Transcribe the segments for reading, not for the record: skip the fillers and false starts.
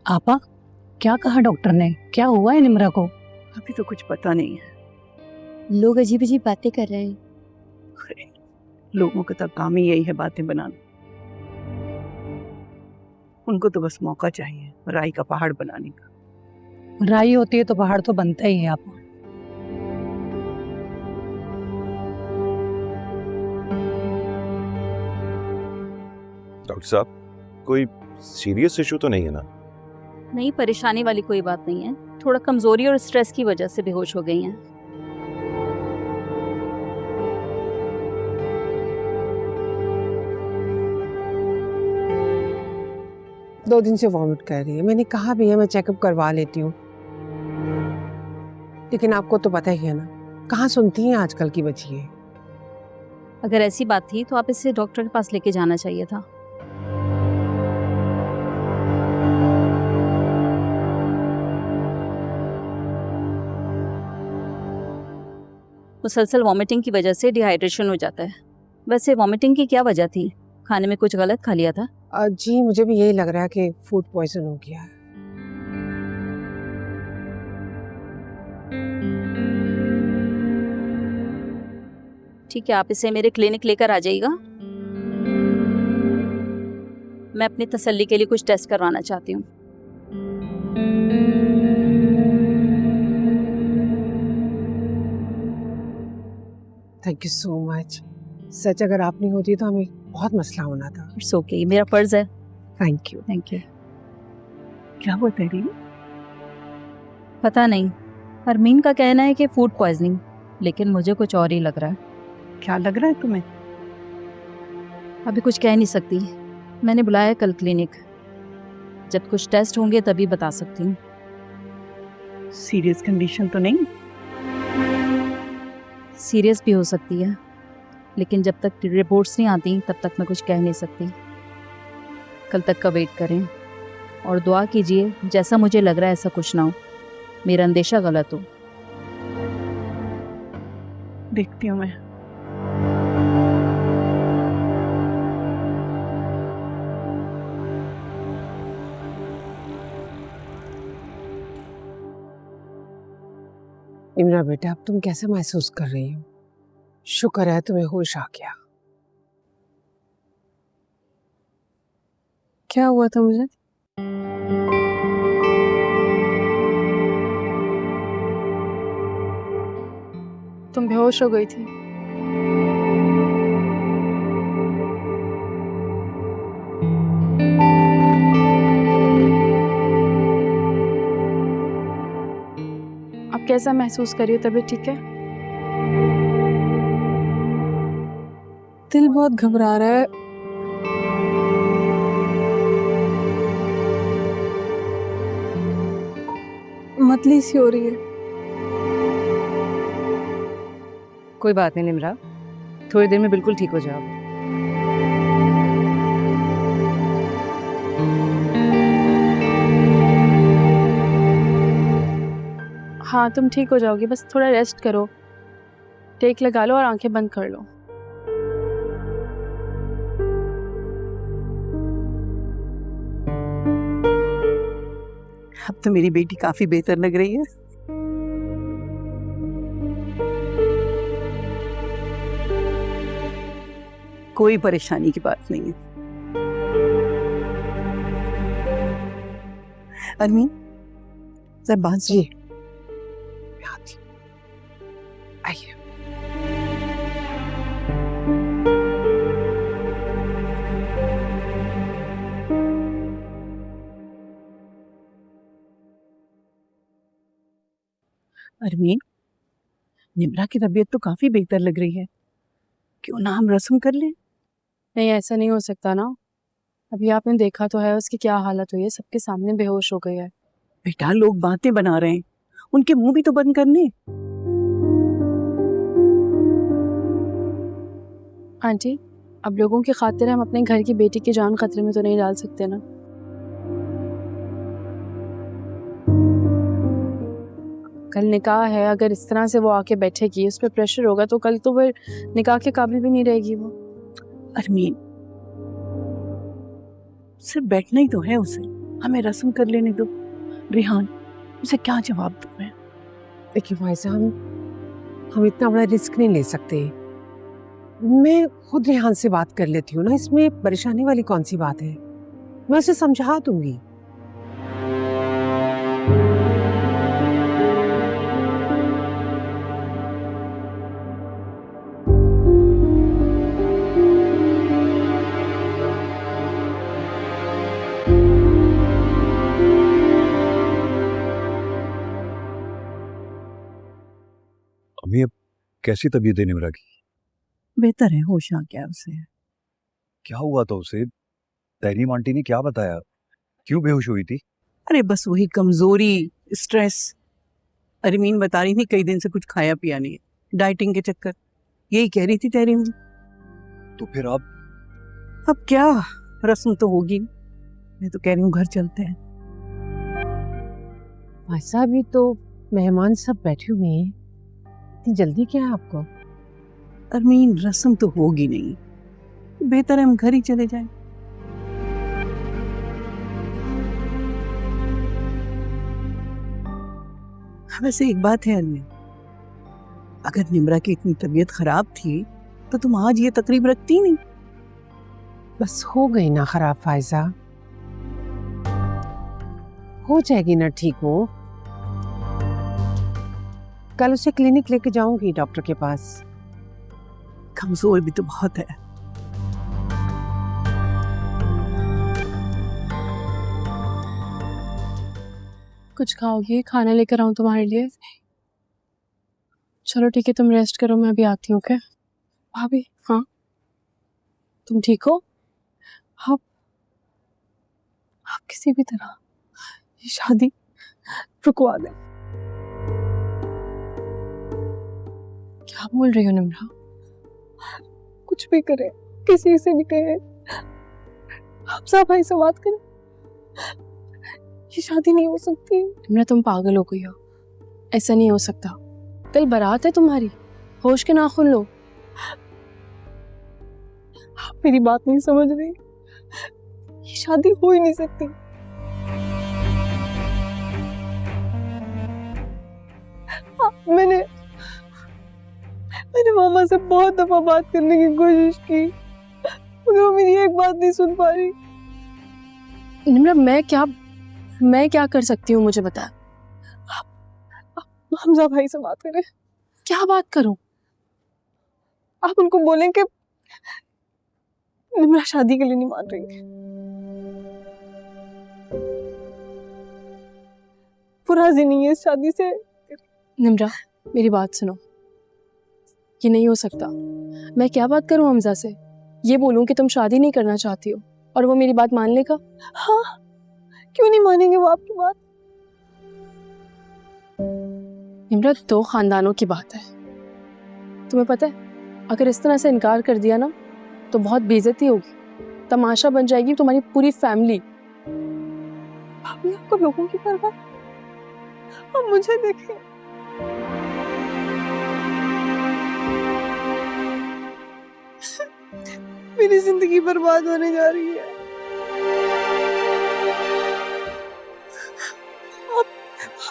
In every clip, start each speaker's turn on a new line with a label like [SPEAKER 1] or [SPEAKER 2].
[SPEAKER 1] आपा, क्या कहा डॉक्टर ने? क्या हुआ है निम्रा को?
[SPEAKER 2] अभी तो कुछ पता नहीं है।
[SPEAKER 3] लोग अजीब अजीब बातें कर रहे हैं।
[SPEAKER 2] अरे, लोगों का तो काम ही यही है, बातें बनाना। उनको तो बस मौका चाहिए राई का पहाड़ बनाने का।
[SPEAKER 1] राई होती है तो पहाड़ तो बनता ही है आपा।
[SPEAKER 4] डॉक्टर साहब, कोई सीरियस इशू तो नहीं है ना?
[SPEAKER 5] नहीं, परेशानी वाली कोई बात नहीं है। थोड़ा कमजोरी और स्ट्रेस की वजह से बेहोश हो गई हैं।
[SPEAKER 6] दो दिन से वॉमिट कर रही है। मैंने कहा भी है मैं चेकअप करवा लेती हूँ, लेकिन आपको तो पता ही है ना, कहाँ सुनती हैं आजकल की बच्चियाँ।
[SPEAKER 5] अगर ऐसी बात थी तो आप इसे डॉक्टर के पास लेके जाना चाहिए था। मुसलसल वॉमिटिंग की वजह से डिहाइड्रेशन हो जाता है। वैसे वॉमिटिंग की क्या वजह थी? खाने में कुछ गलत खा लिया था?
[SPEAKER 6] जी मुझे भी यही लग रहा है कि फूड पॉइजन हो गया है।
[SPEAKER 5] ठीक है, आप इसे मेरे क्लिनिक लेकर आ जाइएगा। मैं अपनी तसल्ली के लिए कुछ टेस्ट करवाना चाहती हूँ।
[SPEAKER 6] Thank you so much. सच अगर आप नहीं होती तो हमें बहुत मसला होना था।
[SPEAKER 5] इट्स ओके, मेरा फर्ज है।
[SPEAKER 6] Thank you.
[SPEAKER 5] Thank you.
[SPEAKER 2] क्या हुआ तेरी?
[SPEAKER 5] पता नहीं, हरमीन का कहना है कि फूड पॉइजनिंग, लेकिन मुझे कुछ और ही लग रहा है।
[SPEAKER 2] क्या लग रहा है तुम्हें?
[SPEAKER 5] अभी कुछ कह नहीं सकती। मैंने बुलाया कल क्लिनिक। जब कुछ टेस्ट होंगे तभी बता सकती हूँ।
[SPEAKER 2] सीरियस कंडीशन तो नहीं?
[SPEAKER 5] सीरियस भी हो सकती है, लेकिन जब तक रिपोर्ट्स नहीं आती तब तक मैं कुछ कह नहीं सकती। कल तक का वेट करें और दुआ कीजिए जैसा मुझे लग रहा है ऐसा कुछ ना हो, मेरा अंदेशा गलत हो।
[SPEAKER 2] देखती हूँ मैं।
[SPEAKER 6] इमरा बेटा, अब तुम कैसा महसूस कर रही हो? शुक्र है तुम्हें होश आ गया। क्या हुआ था मुझे?
[SPEAKER 7] तुम बेहोश हो गई थी। अब कैसा महसूस कर रही हो? तबीयत ठीक है?
[SPEAKER 6] दिल बहुत घबरा रहा है। मतली सी हो रही है।
[SPEAKER 8] कोई बात नहीं निम्रा, थोड़ी देर में बिल्कुल ठीक हो जाओ।
[SPEAKER 7] हाँ, तुम ठीक हो जाओगी, बस थोड़ा रेस्ट करो, टेक लगा लो और आंखें बंद कर लो।
[SPEAKER 2] अब तो मेरी बेटी काफी बेहतर लग रही है। कोई परेशानी की बात नहीं है। अरमीन, जरा बात
[SPEAKER 6] जी आइए।
[SPEAKER 2] अरमीन, निम्रा की तबीयत तो काफी बेहतर लग रही है, क्यों ना हम रस्म कर लें?
[SPEAKER 7] नहीं, ऐसा नहीं हो सकता ना। अभी आपने देखा तो है उसकी क्या हालत हुई है, सबके सामने बेहोश हो गई है।
[SPEAKER 2] बेटा, लोग बातें बना रहे हैं, उनके मुंह भी तो बंद करने।
[SPEAKER 7] आंटी, अब लोगों की खातिर हम अपने घर की बेटी की जान खतरे में तो नहीं डाल सकते ना। कल निकाह है, अगर इस तरह से वो आके बैठेगी, उस पर प्रेशर होगा तो कल तो फिर निकाह के काबिल भी नहीं रहेगी वो।
[SPEAKER 2] अरमीन, सिर्फ बैठना ही तो है उसे। हमें रस्म कर लेने दो। रिहान, उसे क्या जवाब दूं मैं?
[SPEAKER 6] देखिए फायजा, हम इतना बड़ा रिस्क नहीं ले सकते। मैं खुद रिहान से बात कर लेती हूँ ना, इसमें परेशानी वाली कौन सी बात है? मैं उसे समझा दूंगी।
[SPEAKER 4] अम्मी, अब कैसी तबीयत है निम्रा की?
[SPEAKER 2] बेहतर है, होश आ गया उसे।
[SPEAKER 4] क्या हुआ था उसे? तहरीम आंटी ने क्या बताया? क्यों बेहोश हुई थी?
[SPEAKER 2] अरे बस वही कमजोरी, स्ट्रेस। अरमीन बता रही थी कई दिन से कुछ खाया पिया नहीं है, डाइटिंग के चक्कर। यही कह रही थी तहरीम।
[SPEAKER 4] तो फिर आप?
[SPEAKER 2] अब क्या, रस्म तो होगी। मैं तो कह रही हूँ घर चलते हैं।
[SPEAKER 6] फायजा, अभी तो मेहमान सब बैठे हुए हैं, इतनी जल्दी क्या है आपको?
[SPEAKER 2] अरमीन, रस्म तो होगी नहीं, बेहतर है हम घर ही चले जाएं। वैसे एक बात है अरमीन, अगर निम्रा की इतनी तबीयत खराब थी तो तुम आज ये तकरीब रखती नहीं।
[SPEAKER 6] बस हो गई ना खराब फायजा, हो जाएगी ना ठीक वो। कल उसे क्लिनिक लेके जाऊंगी डॉक्टर के पास।
[SPEAKER 2] कमजोर भी तो बहुत है।
[SPEAKER 7] कुछ खाओगे? खाना लेकर आऊं तुम्हारे लिए? चलो ठीक है, तुम रेस्ट करो, मैं अभी आती हूँ। ओके भाभी? हाँ, तुम ठीक हो? आप किसी भी तरह ये शादी रुकवा दें। क्या बोल रही हो निम्रा? कुछ भी करे, किसी से भी कहे, हमजा भाई से बात करें, ये शादी नहीं हो सकती। निम्रा, तुम पागल हो गई हो, ऐसा नहीं हो सकता। कल बारात है तुम्हारी, होश के नाखून लो। आप मेरी बात नहीं समझ रही, ये शादी हो ही नहीं सकती। मैंने मामा से बहुत दफा बात करने की कोशिश की, मगर वो मेरी एक बात नहीं सुन पा रही। निम्रा, मैं क्या कर सकती हूँ, मुझे बता। आप हमजा भाई से बात करें। क्या बात करूं? आप उनको बोलें कि निम्रा शादी के लिए नहीं मान रही, वो राजी नहीं है इस शादी से। निम्रा, मेरी बात सुनो, ये नहीं हो सकता। मैं क्या बात करूं हमजा से? ये बोलूं कि तुम शादी नहीं करना चाहती हो और वो मेरी बात मान लेगा? हाँ, क्यों नहीं मानेंगे वो आपकी बात? निम्रा, दो खानदानों की बात है, तुम्हें पता है, अगर इस तरह से इनकार कर दिया ना तो बहुत बेइज्जती होगी, तमाशा बन जाएगी तुम्हारी पूरी फैमिली। भाभी, आपको लोगों की परवाह, अब मुझे देखें। मेरी जिंदगी बर्बाद होने जा रही है। आप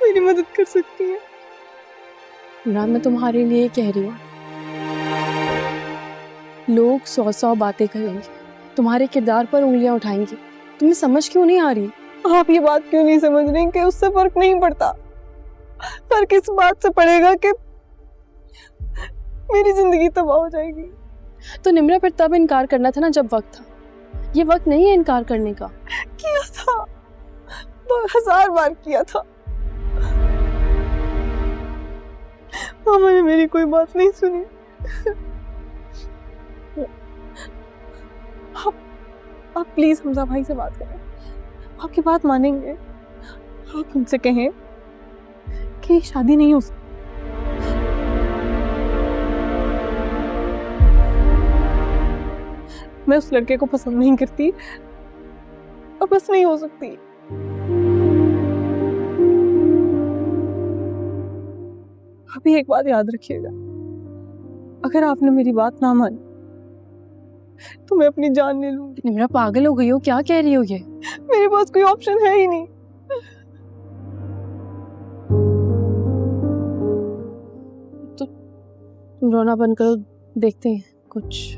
[SPEAKER 7] मेरी मदद कर सकती हैं। इमरान, मैं तुम्हारे लिए कह रही हूँ, लोग 100 बातें करेंगे, तुम्हारे किरदार पर उंगलियां उठाएंगे, तुम्हें समझ क्यों नहीं आ रही? आप ये बात क्यों नहीं समझ रही कि उससे फर्क नहीं पड़ता? फर्क इस बात से पड़ेगा कि मेरी जिंदगी तबाह हो जाएगी। तो निम्रा, फिर तब इनकार करना था ना जब वक्त था, ये वक्त नहीं है इनकार करने का। किया था, 1000 बार किया था, मामा ने मेरी कोई बात नहीं सुनी। आप प्लीज हमजा भाई से बात करें, आपकी बात मानेंगे। आप उनसे कहें कि शादी नहीं हो सकती। मैं उस लड़के को पसंद नहीं करती और बस नहीं हो सकती। अभी एक बात याद रखिएगा, अगर आपने मेरी बात ना मानी तो मैं अपनी जान ले लूंगी। निम्रा, पागल हो गई हो? क्या कह रही हो ये? मेरे पास कोई ऑप्शन है ही नहीं। तो तुम रोना बंद करो, देखते हैं कुछ